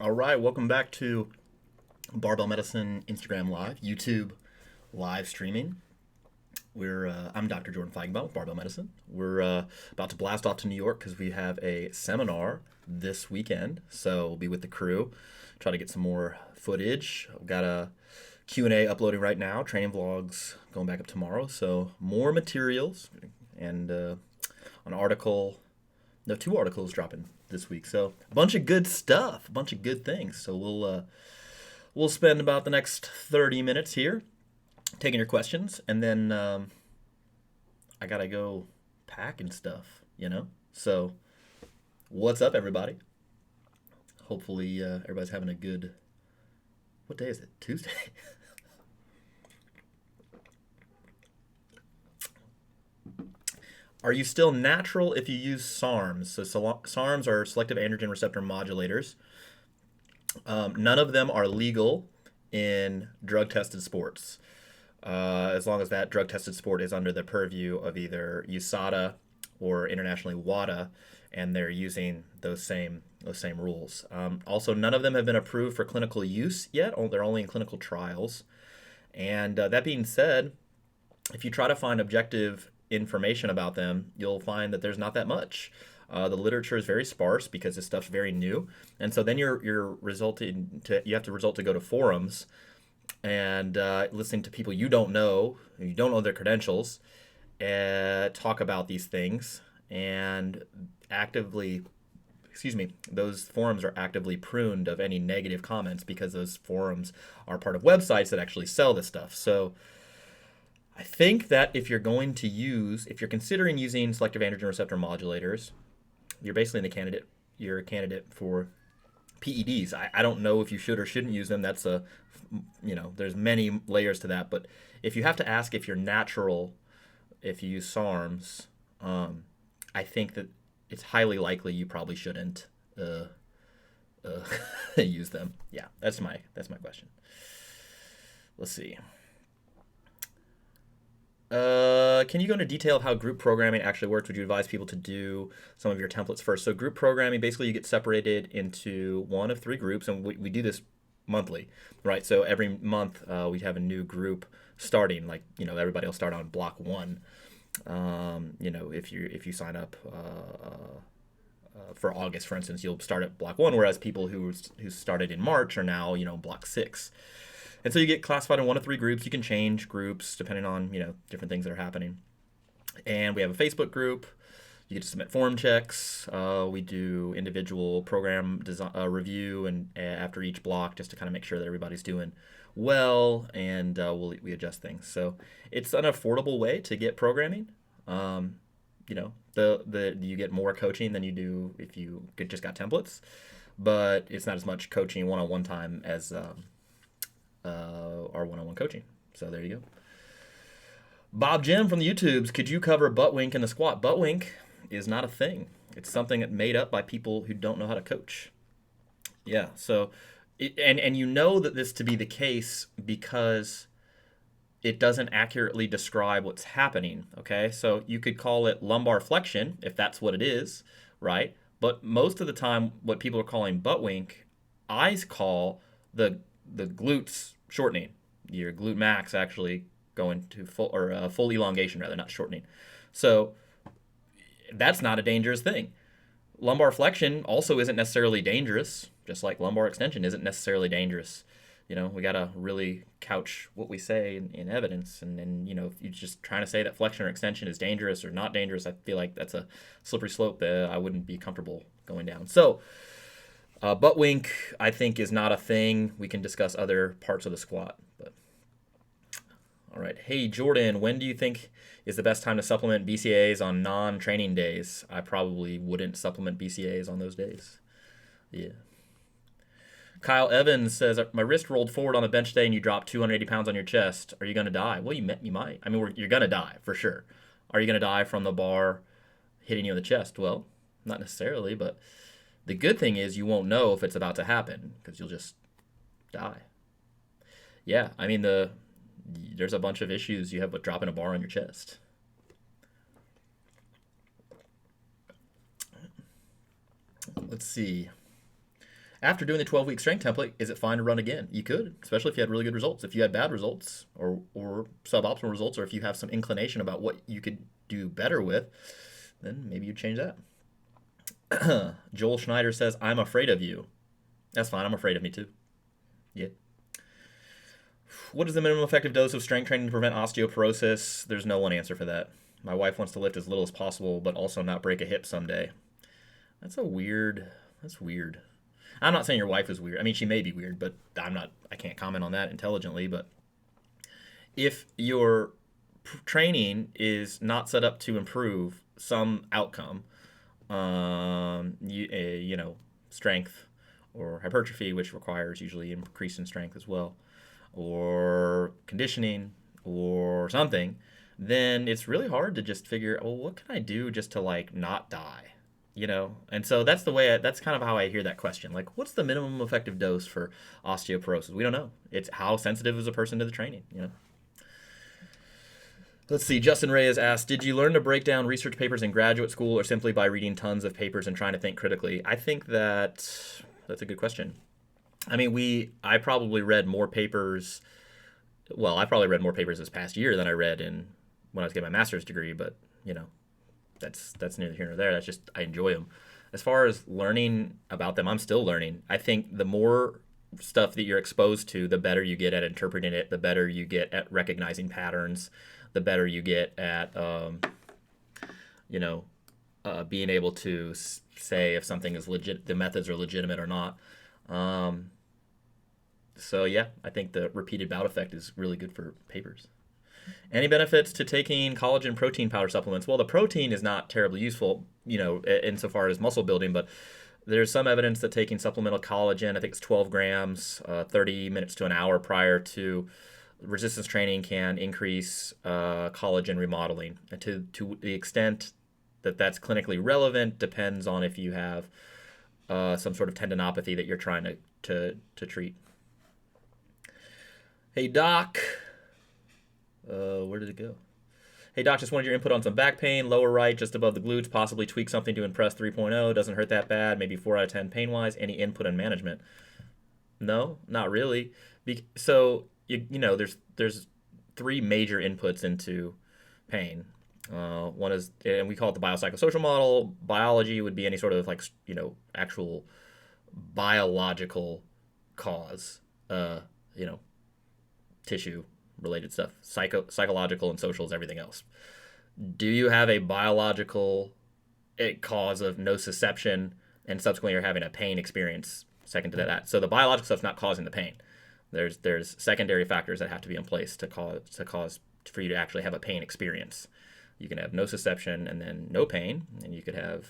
All right, welcome back to Barbell Medicine Instagram Live, YouTube live streaming. I'm Dr. Jordan Feigenbaum with Barbell Medicine. We're about to blast off to New York because we have a seminar this weekend. So we'll be with the crew, try to get some more footage. I've got a Q&A uploading right now, training vlogs going back up tomorrow. So more materials and an article, no, 2 articles dropping this week. So a bunch of good stuff, a bunch of good things. So we'll spend about the next 30 minutes here taking your questions, and then I gotta go pack and stuff, So what's up, everybody? Hopefully everybody's having a good. What day is it? Tuesday. Are you still natural if you use SARMs? So SARMs are selective androgen receptor modulators. None of them are legal in drug-tested sports, as long as that drug-tested sport is under the purview of either USADA or internationally WADA, and they're using those same rules. Also, none of them have been approved for clinical use yet. They're only in clinical trials. And that being said, if you try to find objective information about them, you'll find that there's not that much. The literature is very sparse because this stuff's very new, and so then you have to result to go to forums and listening to people you don't know their credentials, talk about these things, and those forums are actively pruned of any negative comments because those forums are part of websites that actually sell this stuff. So I think that if you're considering using selective androgen receptor modulators, you're basically you're a candidate for PEDs. I don't know if you should or shouldn't use them. That's there's many layers to that. But if you have to ask if you're natural, if you use SARMs, I think that it's highly likely you probably shouldn't use them. Yeah, that's my question. Let's see. Can you go into detail of how group programming actually works? Would you advise people to do some of your templates first? So group programming, basically you get separated into one of 3 groups, and we do this monthly, right? So every month we have a new group starting, like, everybody will start on block 1. If you sign up for August, for instance, you'll start at block 1, whereas people who started in March are now, block 6. And so you get classified in 1 of 3 groups. You can change groups depending on, different things that are happening. And we have a Facebook group. You get to submit form checks. We do individual program design, review and after each block, just to kind of make sure that everybody's doing well, and we adjust things. So it's an affordable way to get programming. You get more coaching than you do if you just got templates, but it's not as much coaching one-on-one time as our one-on-one coaching. So there you go. Bob Jim from the YouTubes, could you cover butt wink in the squat? Butt wink is not a thing. It's something that's made up by people who don't know how to coach. Yeah, so and you know that this to be the case because it doesn't accurately describe what's happening, okay? So you could call it lumbar flexion if that's what it is, right? But most of the time what people are calling butt wink, I call the glutes shortening. Your glute max actually going to full elongation rather, not shortening. So that's not a dangerous thing. Lumbar flexion also isn't necessarily dangerous, just like lumbar extension isn't necessarily dangerous. We got to really couch what we say in evidence. And if you're just trying to say that flexion or extension is dangerous or not dangerous, I feel like that's a slippery slope that I wouldn't be comfortable going down. So butt wink, I think, is not a thing. We can discuss other parts of the squat. But all right. Hey, Jordan, when do you think is the best time to supplement BCAAs on non-training days? I probably wouldn't supplement BCAAs on those days. Yeah. Kyle Evans says, my wrist rolled forward on the bench today and you dropped 280 pounds on your chest. Are you going to die? Well, you might. I mean, you're going to die for sure. Are you going to die from the bar hitting you in the chest? Well, not necessarily, but the good thing is you won't know if it's about to happen because you'll just die. Yeah, I mean, there's a bunch of issues you have with dropping a bar on your chest. Let's see. After doing the 12-week strength template, is it fine to run again? You could, especially if you had really good results. If you had bad results or suboptimal results, or if you have some inclination about what you could do better with, then maybe you'd change that. Joel Schneider says, I'm afraid of you. That's fine. I'm afraid of me too. Yeah. What is the minimum effective dose of strength training to prevent osteoporosis? There's no one answer for that. My wife wants to lift as little as possible, but also not break a hip someday. That's weird. I'm not saying your wife is weird. I mean, she may be weird, but I can't comment on that intelligently. But if your training is not set up to improve some outcome, strength or hypertrophy, which requires usually increase in strength as well, or conditioning or something, then it's really hard to just figure, well, what can I do just to like not die? And so that's that's kind of how I hear that question. Like, what's the minimum effective dose for osteoporosis? We don't know. It's how sensitive is a person to the training, Let's see. Justin Reyes asked, did you learn to break down research papers in graduate school or simply by reading tons of papers and trying to think critically? I think that's a good question. I mean, I probably read more papers. Well, I probably read more papers this past year than I read when I was getting my master's degree, but, that's neither here nor there. That's just, I enjoy them. As far as learning about them, I'm still learning. I think the more stuff that you're exposed to, the better you get at interpreting it, the better you get at recognizing patterns, the better you get at, being able to say if something is legit, the methods are legitimate or not. So yeah, I think the repeated bout effect is really good for papers. Any benefits to taking collagen protein powder supplements? Well, the protein is not terribly useful, insofar as muscle building, but there's some evidence that taking supplemental collagen, I think it's 12 grams, 30 minutes to an hour prior to resistance training can increase collagen remodeling. And to the extent that that's clinically relevant depends on if you have some sort of tendinopathy that you're trying to treat. Hey, Doc. Where did it go? Hey, Doc, just wanted your input on some back pain, lower right, just above the glutes, possibly tweak something to impress 3.0. Doesn't hurt that bad, maybe 4 out of 10 pain-wise. Any input and management? No, not really. So, there's 3 major inputs into pain. One is, and we call it the biopsychosocial model. Biology would be any sort of actual biological cause, tissue related stuff. Psychological and social is everything else. Do you have a biological cause of nociception and subsequently you're having a pain experience second to that? So the biological stuff's not causing the pain. There's secondary factors that have to be in place to cause for you to actually have a pain experience. You can have nociception and then no pain, and you could have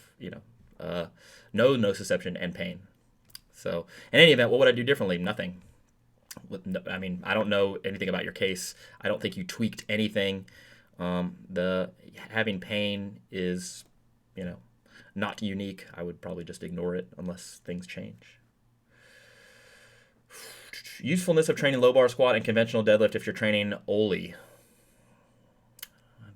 no nociception and pain. So in any event, what would I do differently? Nothing. I mean, I don't know anything about your case. I don't think you tweaked anything. The having pain is, not unique. I would probably just ignore it unless things change. Usefulness of training low bar squat and conventional deadlift if you're training Oli.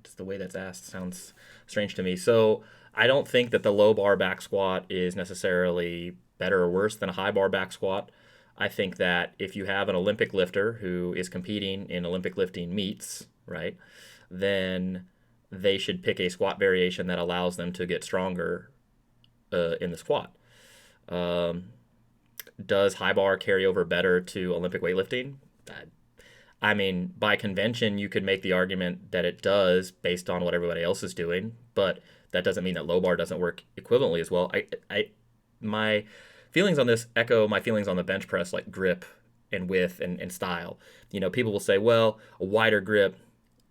Just the way that's asked sounds strange to me. So I don't think that the low bar back squat is necessarily better or worse than a high bar back squat. I think that if you have an Olympic lifter who is competing in Olympic lifting meets, right, then they should pick a squat variation that allows them to get stronger in the squat. Does high bar carry over better to Olympic weightlifting? I mean, by convention, you could make the argument that it does based on what everybody else is doing, but that doesn't mean that low bar doesn't work equivalently as well. My feelings on this echo my feelings on the bench press, like grip and width and style. People will say, well, a wider grip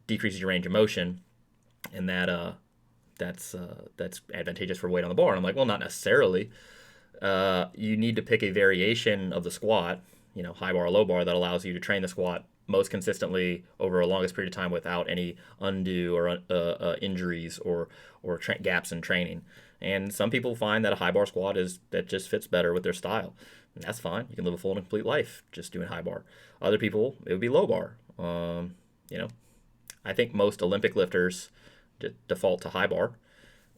decreases your range of motion, and that's advantageous for weight on the bar. And I'm like, well, not necessarily. You need to pick a variation of the squat, high bar or low bar, that allows you to train the squat most consistently over a longest period of time without any undue or injuries or gaps in training. And some people find that a high bar squat that just fits better with their style. And that's fine. You can live a full and complete life just doing high bar. Other people, it would be low bar. I think most Olympic lifters default to high bar.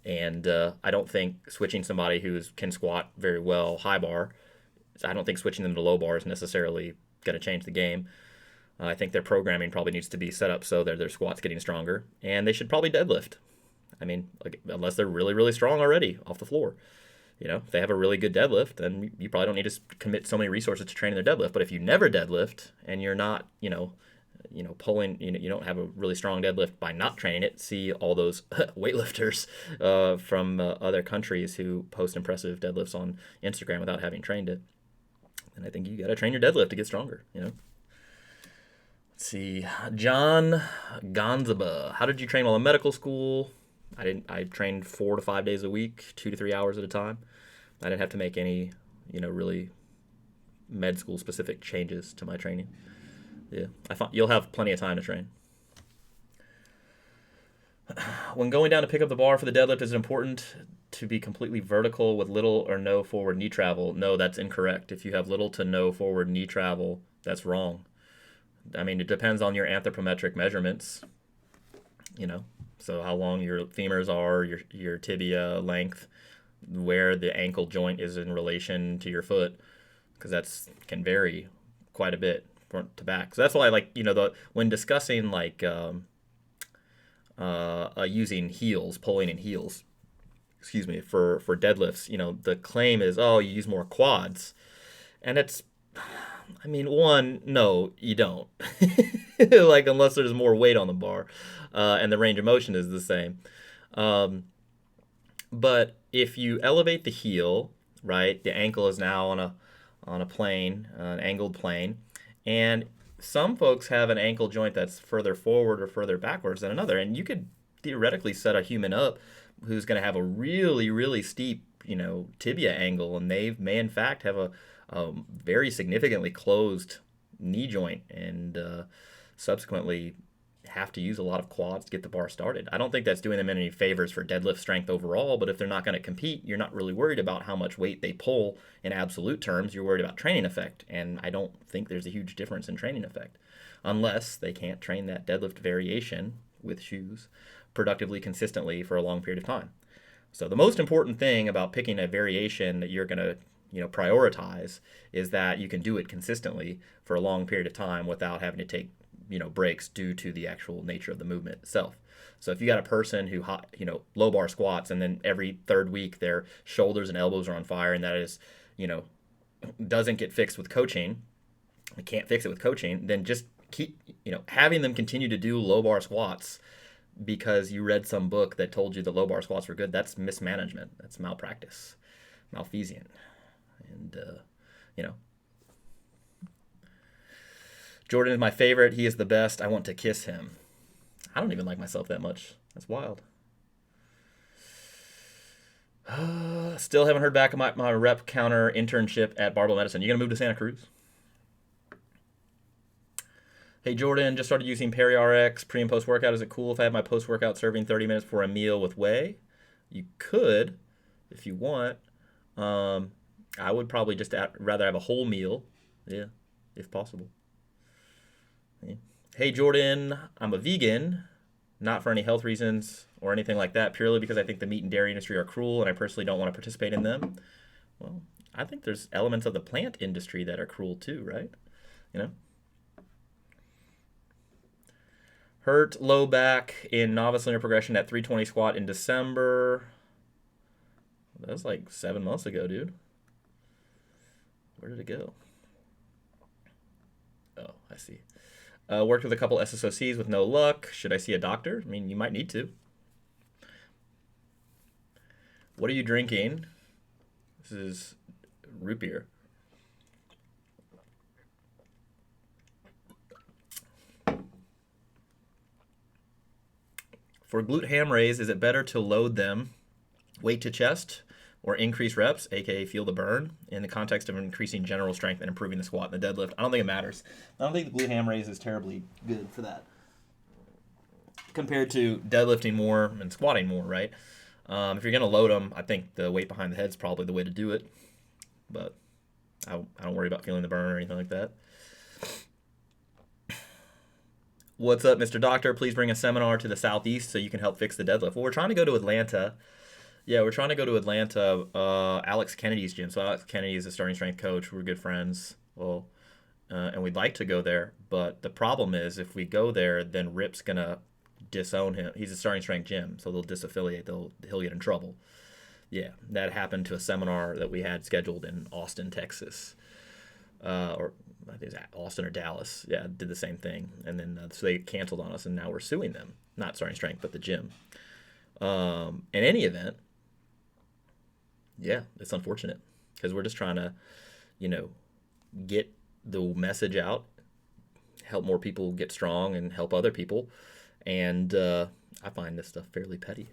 And I don't think switching somebody who can squat very well high bar So I don't think switching them to low bar is necessarily going to change the game. I think their programming probably needs to be set up so that their squat's getting stronger, and they should probably deadlift. I mean, like, unless they're really, really strong already off the floor. If they have a really good deadlift, then you probably don't need to commit so many resources to training their deadlift. But if you never deadlift and you're not, pulling, you don't have a really strong deadlift by not training it. See all those weightlifters from other countries who post impressive deadlifts on Instagram without having trained it. And I think you got to train your deadlift to get stronger. Let's see, John Gonzaba. How did you train while in medical school? I trained 4 to 5 days a week, 2 to 3 hours at a time. I didn't have to make any, really med school specific changes to my training. Yeah, you'll have plenty of time to train. When going down to pick up the bar for the deadlift, is it important to be completely vertical with little or no forward knee travel? No, that's incorrect. If you have little to no forward knee travel, that's wrong. I mean, it depends on your anthropometric measurements. So how long your femurs are, your tibia length, where the ankle joint is in relation to your foot, because that can vary quite a bit front to back. So that's why, when discussing using heels, pulling in heels, for deadlifts, the claim is, oh, you use more quads, and it's, no, you don't. Unless there's more weight on the bar, and the range of motion is the same. But if you elevate the heel, right, the ankle is now on a plane, an angled plane, and some folks have an ankle joint that's further forward or further backwards than another, and you could theoretically set a human up who's going to have a really, really steep, tibia angle, and they may in fact have a very significantly closed knee joint, and subsequently have to use a lot of quads to get the bar started. I don't think that's doing them any favors for deadlift strength overall, but if they're not going to compete, you're not really worried about how much weight they pull in absolute terms. You're worried about training effect, and I don't think there's a huge difference in training effect unless they can't train that deadlift variation with shoes productively, consistently for a long period of time. So the most important thing about picking a variation that you're going to prioritize is that you can do it consistently for a long period of time without having to take breaks due to the actual nature of the movement itself. So if you got a person who low bar squats, and then every third week their shoulders and elbows are on fire, and that is doesn't get fixed with coaching, they can't fix it with coaching, then just keep having them continue to do low bar squats because you read some book that told you that low bar squats were good. That's mismanagement. That's malpractice, malfeasance. And Jordan is my favorite. He is the best. I want to kiss him. I don't even like myself that much. That's wild. Still haven't heard back on my rep counter internship at Barbell Medicine. You gonna move to Santa Cruz? Hey Jordan, just started using PeriRx pre and post workout. Is it cool if I have my post workout serving 30 minutes for a meal with whey? You could, if you want. I would probably just rather have a whole meal, yeah, if possible. Hey Jordan, I'm a vegan, not for any health reasons or anything like that, purely because I think the meat and dairy industry are cruel and I personally don't want to participate in them. Well, I think there's elements of the plant industry that are cruel too, right? Hurt low back in novice linear progression at 320 squat in December. That was like 7 months ago, dude. Where did it go? Oh, I see. Worked with a couple SSOCs with no luck. Should I see a doctor? I mean, you might need to. What are you drinking? This is root beer. For glute ham raise, is it better to load them weight to chest or increase reps, aka feel the burn, in the context of increasing general strength and improving the squat and the deadlift? I don't think it matters. I don't think the glute ham raise is terribly good for that compared to deadlifting more and squatting more, right? If you're going to load them, I think the weight behind the head is probably the way to do it, but I don't worry about feeling the burn or anything like that. What's up, Mr. Doctor? Please bring a seminar to the Southeast so you can help fix the deadlift. Well, we're trying to go to Atlanta Yeah, we're trying to go to Atlanta. Alex Kennedy's gym. So Alex Kennedy is a starting strength coach. We're good friends. Well, and we'd like to go there, but the problem is if we go there, then Rip's gonna disown him. He's a starting strength gym, so they'll disaffiliate. He'll get in trouble. Yeah, that happened to a seminar that we had scheduled in Austin, Texas, or I think it was Austin or Dallas. Yeah, did the same thing, and then so they canceled on us, and now we're suing them. Not starting strength, but the gym. In any event, yeah, it's unfortunate because we're just trying to, you know, get the message out, help more people get strong, and help other people. And I find this stuff fairly petty.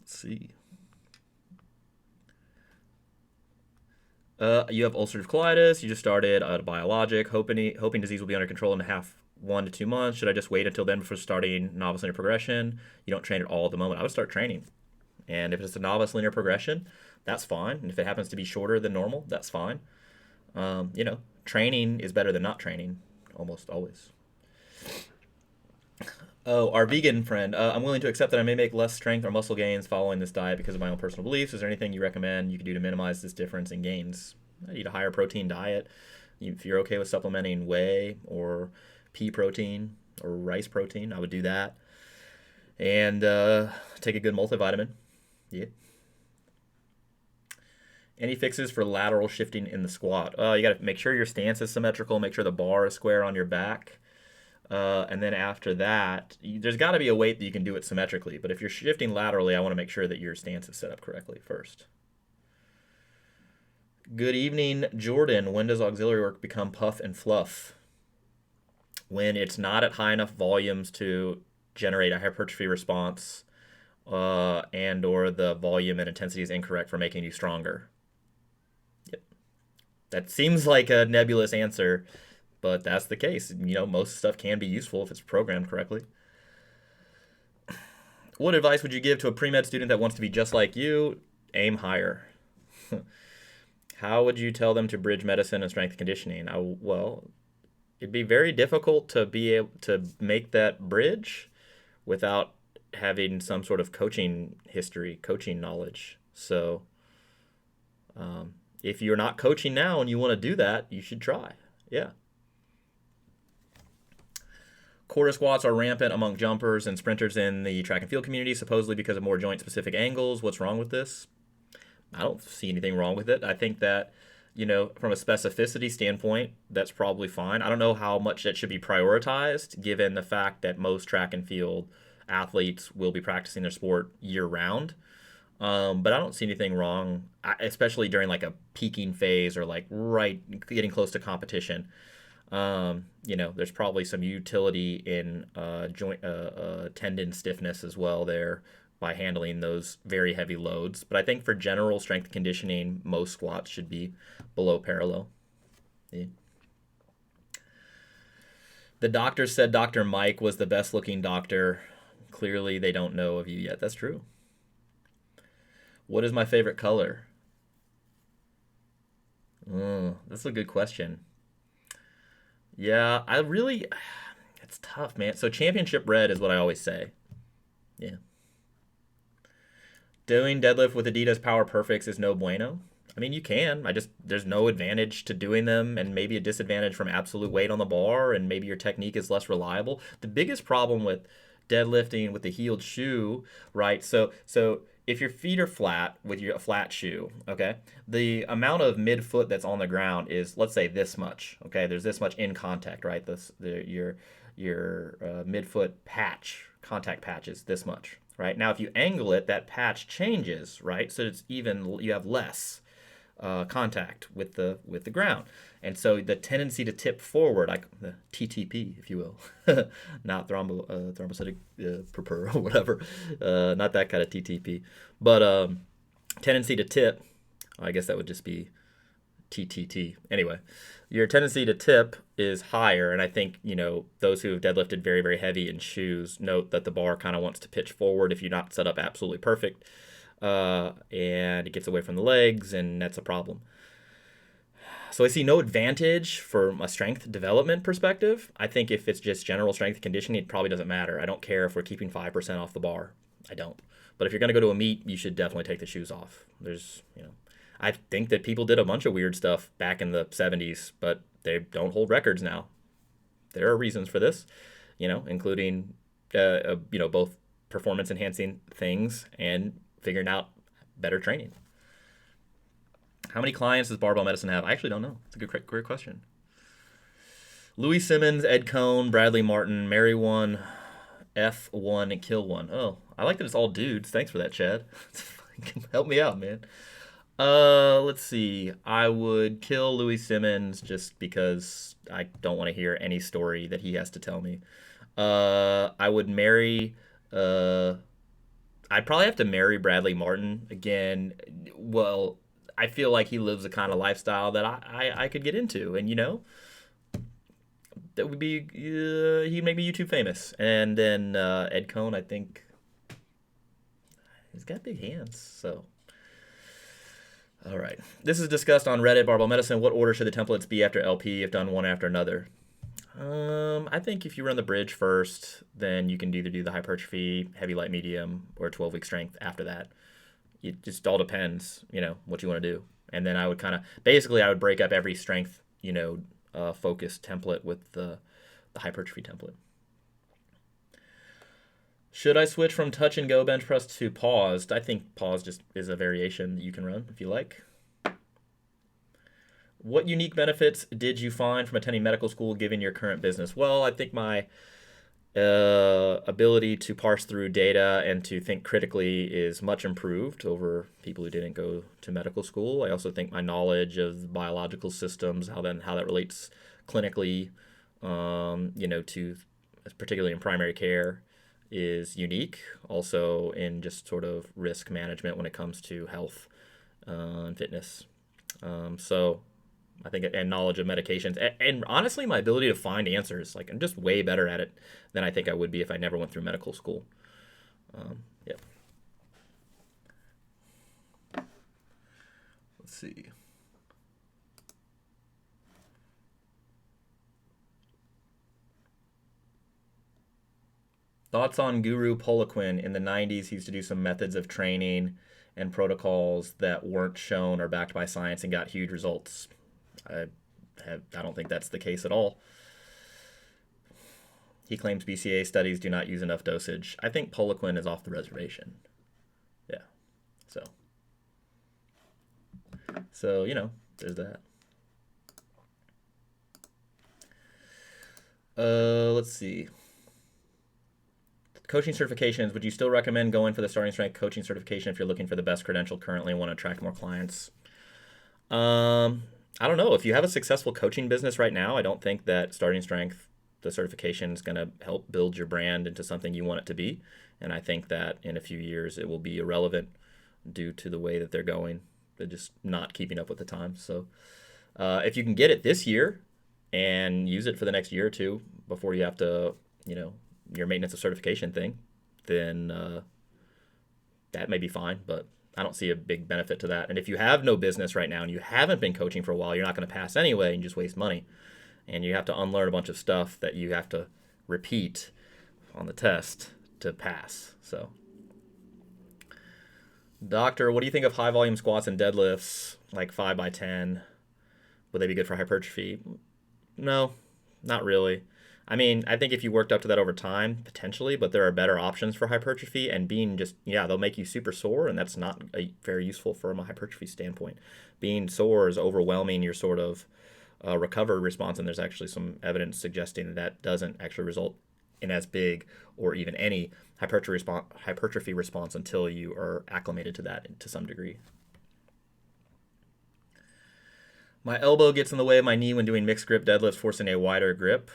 Let's see. You have ulcerative colitis. You just started a biologic. Hoping disease will be under control in 1 to 2 months. Should I just wait until then before starting novice linear progression? You don't train at all at the moment. I would start training. And if it's a novice linear progression, that's fine. And if it happens to be shorter than normal, that's fine. Training is better than not training, almost always. Oh, our vegan friend. I'm willing to accept that I may make less strength or muscle gains following this diet because of my own personal beliefs. Is there anything you recommend you could do to minimize this difference in gains? Eat a higher protein diet. If you're okay with supplementing whey or pea protein or rice protein, I would do that. And take a good multivitamin. Yeah. Any fixes for lateral shifting in the squat? You got to make sure your stance is symmetrical. Make sure the bar is square on your back. And then after that, there's got to be a weight that you can do it symmetrically. But if you're shifting laterally, I want to make sure that your stance is set up correctly first. Good evening, Jordan. When does auxiliary work become puff and fluff? When it's not at high enough volumes to generate a hypertrophy response, and or the volume and intensity is incorrect for making you stronger. Yep. That seems like a nebulous answer, but that's the case. Most stuff can be useful if it's programmed correctly. What advice would you give to a pre-med student that wants to be just like you? Aim higher. How would you tell them to bridge medicine and strength conditioning? Well, it'd be very difficult to be able to make that bridge without having some sort of coaching history, coaching knowledge. So if you're not coaching now and you want to do that, you should try. Yeah. Quarter squats are rampant among jumpers and sprinters in the track and field community, supposedly because of more joint-specific angles. What's wrong with this? I don't see anything wrong with it. I think that, from a specificity standpoint, that's probably fine. I don't know how much that should be prioritized, given the fact that most track and field athletes will be practicing their sport year-round. But I don't see anything wrong, especially during like a peaking phase or like right getting close to competition. There's probably some utility in joint tendon stiffness as well there by handling those very heavy loads. But I think for general strength conditioning, most squats should be below parallel. Yeah. The doctor said Dr. Mike was the best looking doctor. Clearly they don't know of you yet. That's true. What is my favorite color? That's a good question. Yeah, it's tough, man. So championship red is what I always say. Yeah. Doing deadlift with Adidas Power Perfects is no bueno. I mean, you can. There's no advantage to doing them and maybe a disadvantage from absolute weight on the bar and maybe your technique is less reliable. The biggest problem with deadlifting with the heeled shoe, right? So if your feet are flat with your flat shoe, okay, the amount of midfoot that's on the ground is, let's say, this much. Okay, there's this much in contact, right? Your midfoot patch, contact patch is this much, right? Now, if you angle it, that patch changes, right? So you have less contact with the ground, and so the tendency to tip forward, like the TTP, if you will, not thrombocytic purpura or whatever, not that kind of TTP, but tendency to tip. I guess that would just be TTT. Anyway, your tendency to tip is higher, and I think those who have deadlifted very, very heavy in shoes note that the bar kind of wants to pitch forward if you're not set up absolutely perfect. And it gets away from the legs, and that's a problem. So I see no advantage from a strength development perspective. I think if it's just general strength conditioning, it probably doesn't matter. I don't care if we're keeping 5% off the bar. I don't. But if you're going to go to a meet, you should definitely take the shoes off. I think that people did a bunch of weird stuff back in the 70s, but they don't hold records now. There are reasons for this, including, both performance enhancing things and figuring out better training. How many clients does Barbell Medicine have? I actually don't know. It's a great question. Louis Simmons, Ed Cohn, Bradley Martin, Marry One, F1, and Kill One. Oh, I like that it's all dudes. Thanks for that, Chad. Help me out, man. Let's see. I would kill Louis Simmons just because I don't want to hear any story that he has to tell me. I would marry. I'd probably have to marry Bradley Martin again. Well, I feel like he lives a kind of lifestyle that I could get into, and that would be he'd make me YouTube famous. And then Ed Cohn, I think he's got big hands. So, all right, this is discussed on Reddit. Barbell Medicine. What order should the templates be after LP if done one after another? I think if you run the bridge first, then you can either do the hypertrophy, heavy, light, medium, or 12-week strength after that. It just all depends, what you want to do. And then I would I would break up every strength, focused template with the hypertrophy template. Should I switch from touch and go bench press to paused? I think paused just is a variation that you can run if you like. What unique benefits did you find from attending medical school given your current business? Well, I think my ability to parse through data and to think critically is much improved over people who didn't go to medical school. I also think my knowledge of biological systems, how that relates clinically, to particularly in primary care, is unique. Also in just sort of risk management when it comes to health and fitness. So I think, and knowledge of medications, and honestly, my ability to find answers. I'm just way better at it than I think I would be if I never went through medical school. Yeah. Let's see. Thoughts on Guru Poliquin? In the 90s, he used to do some methods of training and protocols that weren't shown or backed by science and got huge results. I don't think that's the case at all. He claims BCA studies do not use enough dosage. I think Poliquin is off the reservation. Yeah. So there's that. Let's see. Coaching certifications. Would you still recommend going for the starting strength coaching certification if you're looking for the best credential currently and want to attract more clients? I don't know. If you have a successful coaching business right now, I don't think that starting strength, the certification, is going to help build your brand into something you want it to be. And I think that in a few years it will be irrelevant due to the way that they're going. They're just not keeping up with the times. So if you can get it this year and use it for the next year or two before you have to, your maintenance of certification thing, then that may be fine. But I don't see a big benefit to that. And if you have no business right now and you haven't been coaching for a while, you're not going to pass anyway and just waste money. And you have to unlearn a bunch of stuff that you have to repeat on the test to pass. So, doctor, what do you think of high volume squats and deadlifts, like 5x10? Would they be good for hypertrophy? No, not really. I mean, I think if you worked up to that over time, potentially, but there are better options for hypertrophy, and they'll make you super sore, and that's not very useful from a hypertrophy standpoint. Being sore is overwhelming your sort of recovery response, and there's actually some evidence suggesting that doesn't actually result in as big or even any hypertrophy response until you are acclimated to that to some degree. My elbow gets in the way of my knee when doing mixed grip deadlifts, forcing a wider grip.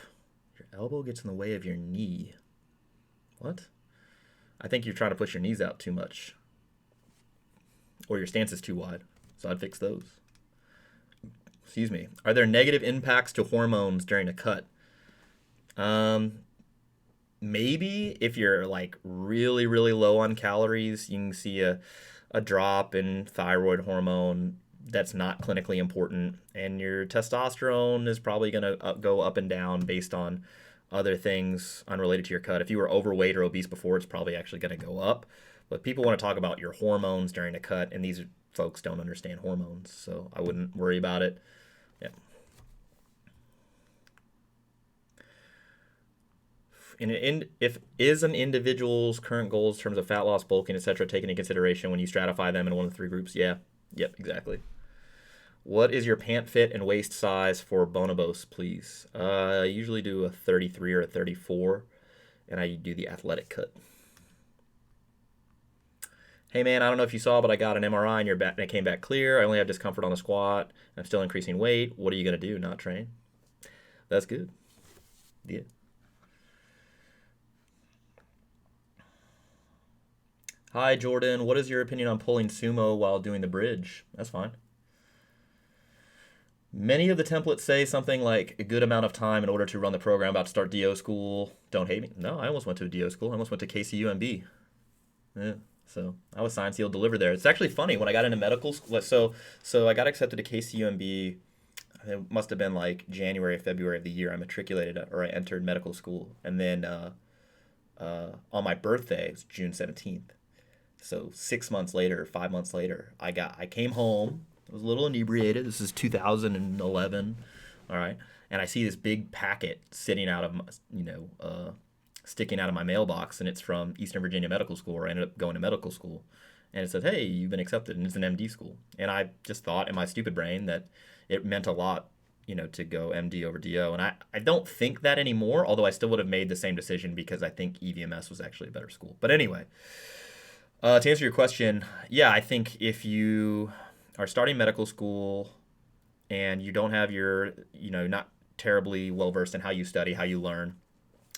Elbow gets in the way of your knee. What? I think you're trying to push your knees out too much. Or your stance is too wide. So I'd fix those. Excuse me. Are there negative impacts to hormones during a cut? Maybe if you're really, really low on calories, you can see a drop in thyroid hormone that's not clinically important, and your testosterone is probably going to go up and down based on other things unrelated to your cut. If you were overweight or obese before, it's probably actually going to go up. But people want to talk about your hormones during a cut, and these folks don't understand hormones, so I wouldn't worry about it. Yeah. If is an individual's current goals in terms of fat loss, bulking, etc., taken into consideration when you stratify them in one of the three groups? Yeah. Yep, exactly. What is your pant fit and waist size for bonobos, please? I usually do a 33 or a 34, and I do the athletic cut. Hey man, I don't know if you saw, but I got an MRI and your back and it came back clear. I only have discomfort on the squat. I'm still increasing weight. What are you gonna do? Not train? That's good. Yeah. Hi Jordan, what is your opinion on pulling sumo while doing the bridge? That's fine. Many of the templates say something like a good amount of time in order to run the program. About to start DO school. Don't hate me. No, I almost went to a DO school. I almost went to KCUMB. Yeah. So I was signed, sealed, delivered there. It's actually funny when I got into medical school. So I got accepted to KCUMB. It must have been like January, February of the year I matriculated or I entered medical school, and then on my birthday, it was June 17th. So 6 months later, 5 months later, I came home. I was a little inebriated. This is 2011, all right. And I see this big packet sitting out of sticking out of my mailbox, and it's from Eastern Virginia Medical School, where I ended up going to medical school. And it said, "Hey, you've been accepted," and it's an MD school. And I just thought in my stupid brain that it meant a lot, to go MD over DO. And I don't think that anymore, although I still would have made the same decision because I think EVMS was actually a better school. But anyway. To answer your question, yeah, I think if you are starting medical school and you don't have your, not terribly well versed in how you study, how you learn,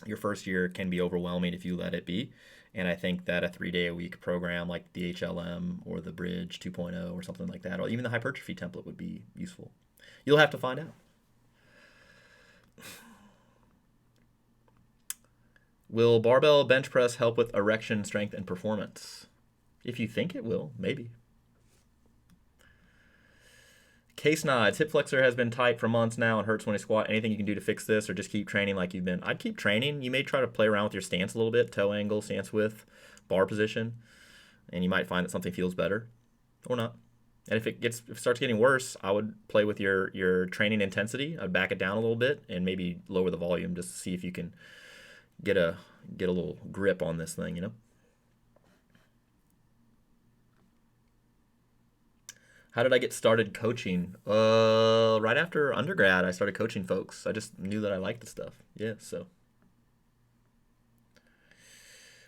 your first year can be overwhelming if you let it be. And I think that a 3-day-a-week program like the HLM or the Bridge 2.0 or something like that, or even the hypertrophy template would be useful. You'll have to find out. Will barbell bench press help with erection strength and performance? If you think it will, maybe. Case nods. Hip flexor has been tight for months now and hurts when I squat. Anything you can do to fix this, or just keep training like you've been? I'd keep training. You may try to play around with your stance a little bit, toe angle, stance width, bar position, and you might find that something feels better or not. And if it starts getting worse, I would play with your training intensity. I'd back it down a little bit and maybe lower the volume just to see if you can get a little grip on this thing, How did I get started coaching? Right after undergrad, I started coaching folks. I just knew that I liked the stuff. Yeah, so.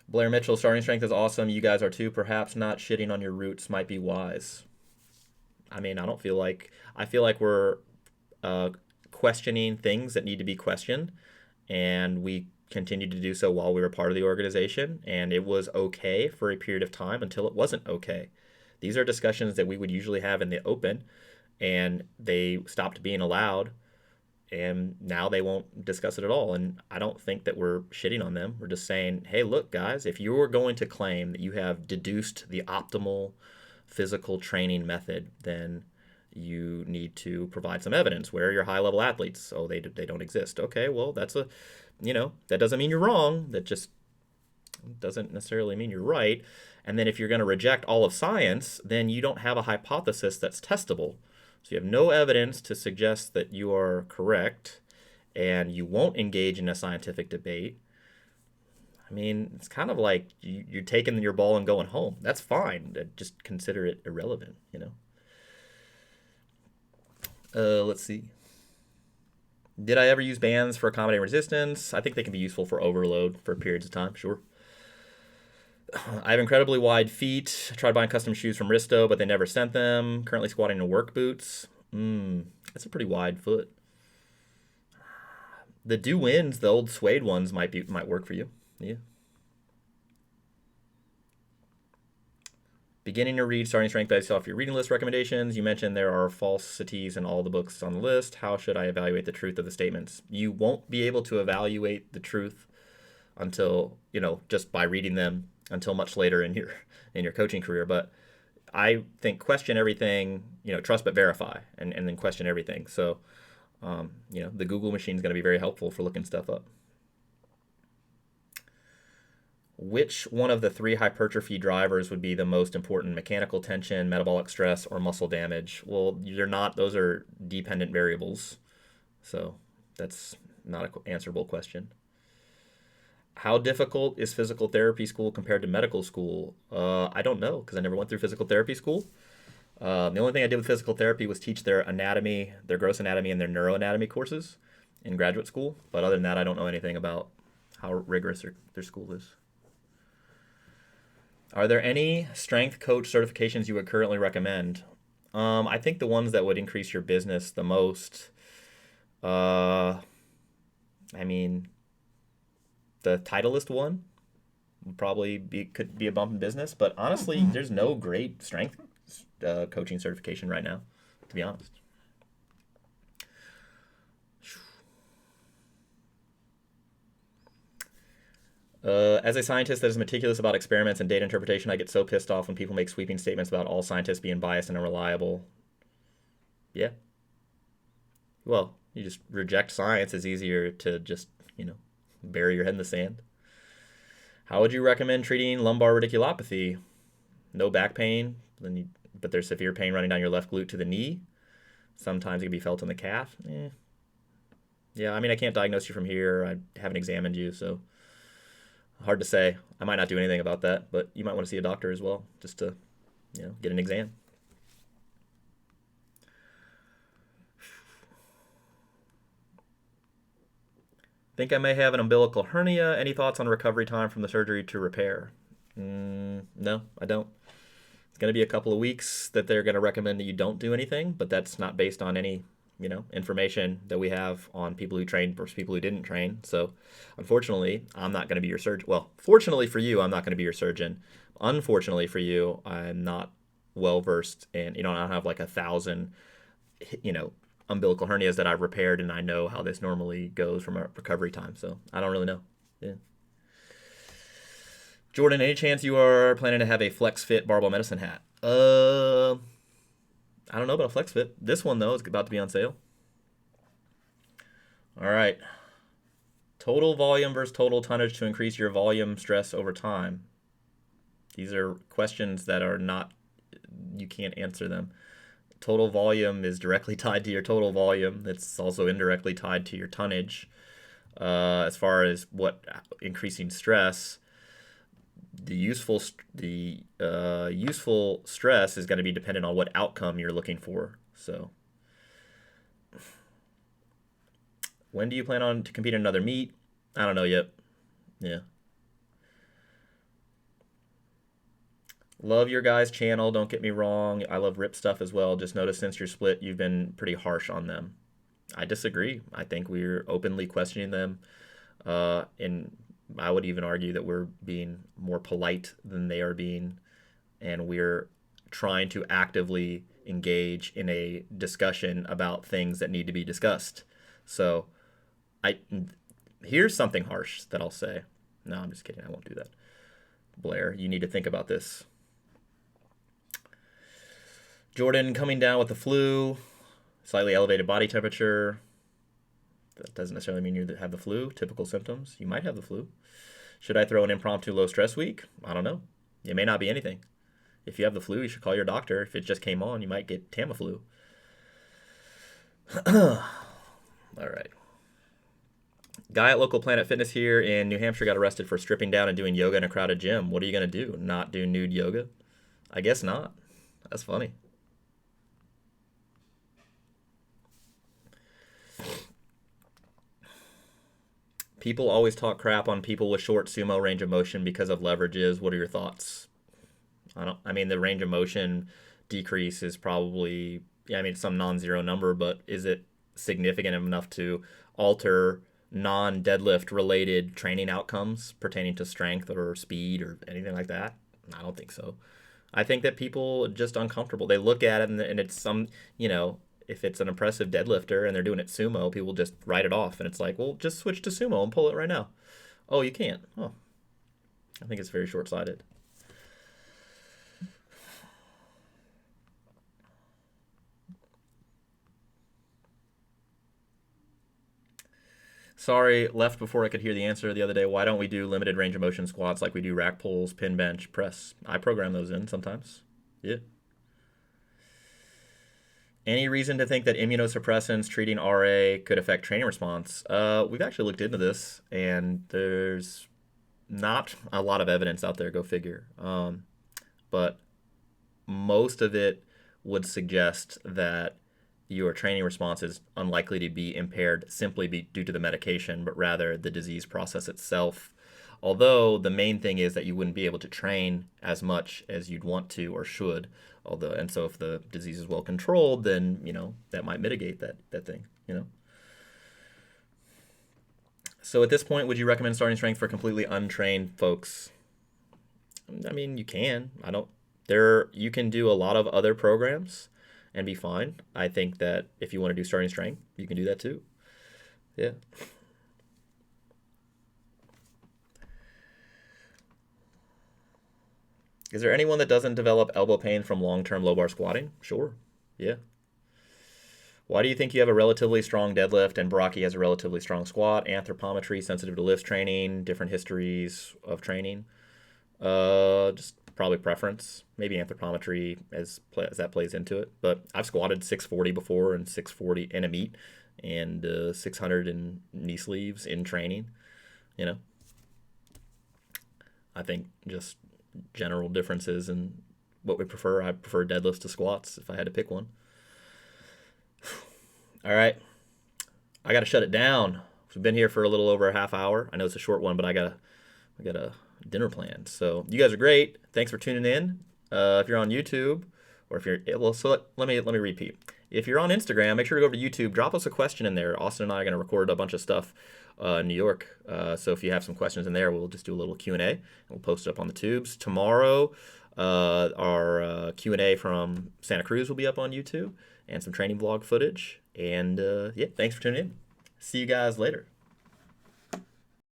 Blair Mitchell, starting strength is awesome. You guys are too. Perhaps not shitting on your roots might be wise. I mean, I feel like we're questioning things that need to be questioned, and we continued to do so while we were part of the organization, and it was okay for a period of time until it wasn't okay. These are discussions that we would usually have in the open, and they stopped being allowed, and now they won't discuss it at all. And I don't think that we're shitting on them. We're just saying, hey, look, guys, if you're going to claim that you have deduced the optimal physical training method, then you need to provide some evidence. Where are your high-level athletes? Oh, they don't exist. Okay, well, that doesn't mean you're wrong. That just doesn't necessarily mean you're right. And then if you're going to reject all of science, then you don't have a hypothesis that's testable. So you have no evidence to suggest that you are correct, and you won't engage in a scientific debate. I mean, it's kind of like you're taking your ball and going home. That's fine. Just consider it irrelevant, Let's see. Did I ever use bands for accommodating resistance? I think they can be useful for overload for periods of time, sure. I have incredibly wide feet. I tried buying custom shoes from Risto, but they never sent them. Currently squatting in work boots. That's a pretty wide foot. The Do-Wins, the old suede ones, might work for you. Yeah. Beginning to read, starting strength based off your reading list recommendations. You mentioned there are falsities in all the books on the list. How should I evaluate the truth of the statements? You won't be able to evaluate the truth until, just by reading them until much later in your coaching career. But I think question everything, trust but verify, and then question everything. So, the Google machine is going to be very helpful for looking stuff up. Which one of the 3 hypertrophy drivers would be the most important? Mechanical tension, metabolic stress, or muscle damage? Well, they're not. Those are dependent variables. So that's not an answerable question. How difficult is physical therapy school compared to medical school? I don't know, because I never went through physical therapy school. The only thing I did with physical therapy was teach their anatomy, their gross anatomy, and their neuroanatomy courses in graduate school. But other than that, I don't know anything about how rigorous their school is. Are there any strength coach certifications you would currently recommend? I think the ones that would increase your business the most, the Titleist one would probably could be a bump in business. But honestly, there's no great strength coaching certification right now, to be honest. As a scientist that is meticulous about experiments and data interpretation, I get so pissed off when people make sweeping statements about all scientists being biased and unreliable. Yeah. Well, you just reject science. It's easier to just, bury your head in the sand. How would you recommend treating lumbar radiculopathy? No back pain, but there's severe pain running down your left glute to the knee. Sometimes it can be felt in the calf. Yeah, I can't diagnose you from here. I haven't examined you, so hard to say. I might not do anything about that, but you might want to see a doctor as well, just to, get an exam. Think I may have an umbilical hernia. Any thoughts on recovery time from the surgery to repair? No, I don't. It's going to be a couple of weeks that they're going to recommend that you don't do anything, but that's not based on any information that we have on people who trained versus people who didn't train. So unfortunately, I'm not going to be your surgeon. Well, fortunately for you, I'm not going to be your surgeon. Unfortunately for you, I'm not well-versed and, I don't have like 1,000, umbilical hernias that I've repaired, and I know how this normally goes from a recovery time. So I don't really know. Yeah. Jordan, any chance you are planning to have a Flex Fit Barbell Medicine hat? I don't know about a Flex Fit. This one, though, is about to be on sale. All right. Total volume versus total tonnage to increase your volume stress over time. These are questions that are not, you can't answer them. Total volume is directly tied to your total volume. It's also indirectly tied to your tonnage. As far as what increasing stress, the useful stress is going to be dependent on what outcome you're looking for. So, when do you plan on to compete in another meet? I don't know yet. Yeah. Love your guys' channel. Don't get me wrong. I love Rip stuff as well. Just notice since your split, you've been pretty harsh on them. I disagree. I think we're openly questioning them, and I would even argue that we're being more polite than they are being, and we're trying to actively engage in a discussion about things that need to be discussed. So here's something harsh that I'll say. No, I'm just kidding. I won't do that. Blair, you need to think about this. Jordan coming down with the flu, slightly elevated body temperature. That doesn't necessarily mean you have the flu. Typical symptoms. You might have the flu. Should I throw an impromptu low stress week? I don't know. It may not be anything. If you have the flu, you should call your doctor. If it just came on, you might get Tamiflu. All right. Guy at local Planet Fitness here in New Hampshire got arrested for stripping down and doing yoga in a crowded gym. What are you going to do? Not do nude yoga? I guess not. That's funny. People always talk crap on people with short sumo range of motion because of leverages. What are your thoughts? The range of motion decrease is probably, it's some non-zero number, but is it significant enough to alter non-deadlift related training outcomes pertaining to strength or speed or anything like that? I don't think so. I think that people are just uncomfortable. They look at it and it's some, if it's an impressive deadlifter and they're doing it sumo, people just write it off. And it's like, well, just switch to sumo and pull it right now. Oh, you can't. Oh, I think it's very short-sighted. Sorry, left before I could hear the answer the other day. Why don't we do limited range of motion squats like we do rack pulls, pin bench, press? I program those in sometimes. Yeah. Any reason to think that immunosuppressants treating RA could affect training response? We've actually looked into this, and there's not a lot of evidence out there. Go figure. But most of it would suggest that your training response is unlikely to be impaired simply due to the medication, but rather the disease process itself. Although the main thing is that you wouldn't be able to train as much as you'd want to or should. And so if the disease is well controlled, then that might mitigate that thing. So at this point, would you recommend starting strength for completely untrained folks? I mean, you can. You can do a lot of other programs and be fine. I think that if you want to do starting strength, you can do that too. Yeah. Is there anyone that doesn't develop elbow pain from long-term low bar squatting? Sure. Yeah. Why do you think you have a relatively strong deadlift and Baraki has a relatively strong squat? Anthropometry, sensitive to lifts training, different histories of training. Just probably preference. Maybe anthropometry as that plays into it. But I've squatted 640 before and 640 in a meet and 600 in knee sleeves in training. I think just general differences in what we prefer. I prefer deadlifts to squats if I had to pick one. All right. I got to shut it down. We've been here for a little over a half hour. I know it's a short one, but I got a dinner planned. So you guys are great. Thanks for tuning in. If you're on YouTube, or if you're let me repeat. If you're on Instagram, make sure to go over to YouTube. Drop us a question in there. Austin and I are going to record a bunch of stuff in New York. So if you have some questions in there, we'll just do a little Q&A. And we'll post it up on the tubes. Tomorrow, our Q&A from Santa Cruz will be up on YouTube and some training vlog footage. And thanks for tuning in. See you guys later.